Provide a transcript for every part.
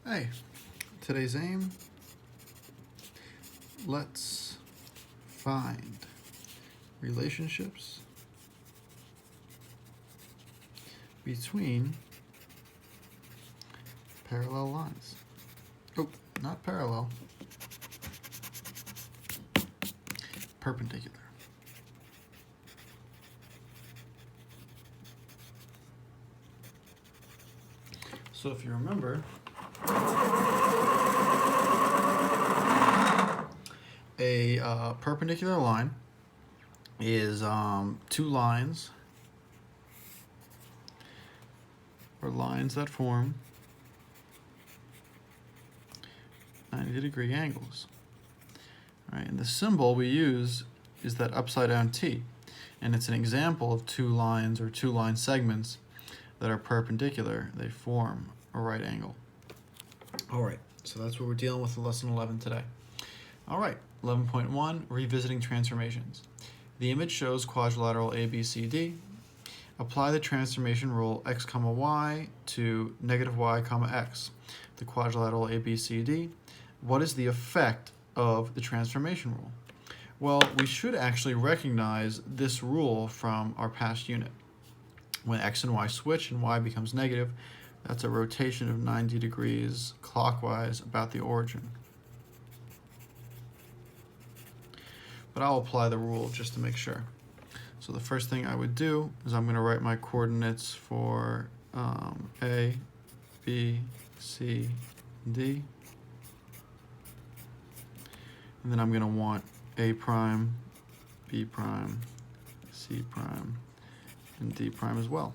Hey, today's aim, let's find relationships between parallel lines. Oh, not parallel, perpendicular. So if you remember, a perpendicular line is two lines or lines that form 90-degree angles. All right, and the symbol we use is that upside down T, and it's an example of two lines or two line segments that are perpendicular. They form a right angle. All right, so that's what we're dealing with in lesson 11 today. All right, 11.1, revisiting transformations. The image shows quadrilateral ABCD. Apply the transformation rule x comma y to negative y comma x. The quadrilateral ABCD. What is the effect of the transformation rule? Well, we should actually recognize this rule from our past unit. When x and y switch and y becomes negative, that's a rotation of 90 degrees clockwise about the origin. But I'll apply the rule just to make sure. So the first thing I would do is I'm going to write my coordinates for A, B, C, D. And then I'm going to want A prime, B prime, C prime, and D prime as well.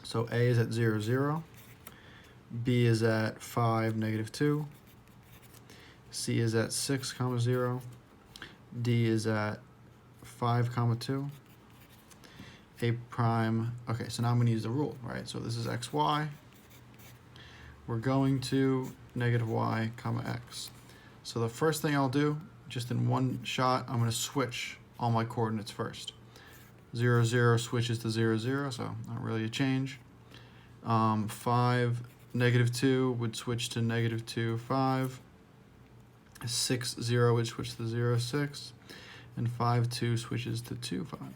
So A is at 0, 0. B is at 5, negative 2. C is at 6, 0. D is at 5, 2. A prime, okay, so now I'm going to use the rule, right? So this is x, y. We're going to negative y, x. So the first thing I'll do, just in one shot, I'm going to switch all my coordinates first. 0, 0 switches to 0, 0, so not really a change. 5, negative 2 would switch to negative 2, 5. 6, 0 would switch to 0, 6. And 5, 2 switches to 2, 5. All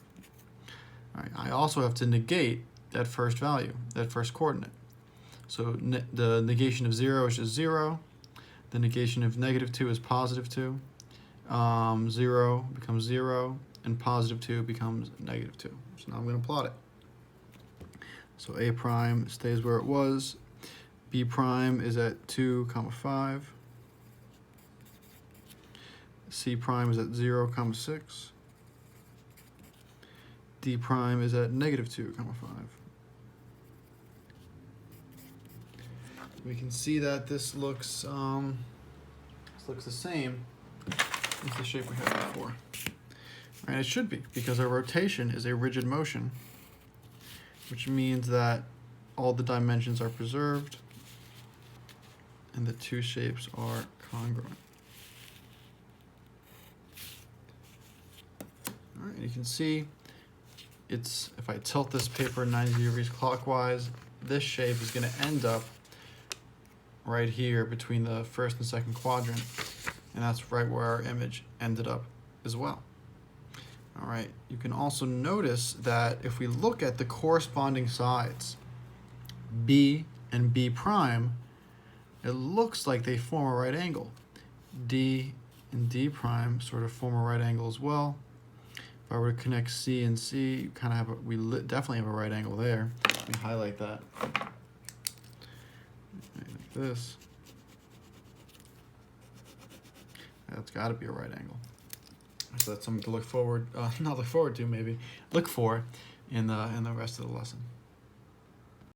right, I also have to negate that first value, that first coordinate. So the negation of 0 is just 0. The negation of negative 2 is positive 2. 0 becomes 0, and positive 2 becomes negative 2. So now I'm going to plot it. So A prime stays where it was. B prime is at 2, 5. C prime is at 0, 6. D prime is at negative 2, 5. We can see that this looks the same as the shape we had before. And it should be, because our rotation is a rigid motion, which means that all the dimensions are preserved and the two shapes are congruent. All right, you can see if I tilt this paper 90 degrees clockwise, this shape is going to end up right here between the first and second quadrant, and that's right where our image ended up as well. All right, you can also notice that if we look at the corresponding sides, B and B prime, it looks like they form a right angle. D and D prime sort of form a right angle as well. If I were to connect C and C, you kind of have definitely have a right angle there. Let me highlight that. Like this. That's got to be a right angle. So that's something to look forward, not look forward to, maybe look for in the rest of the lesson.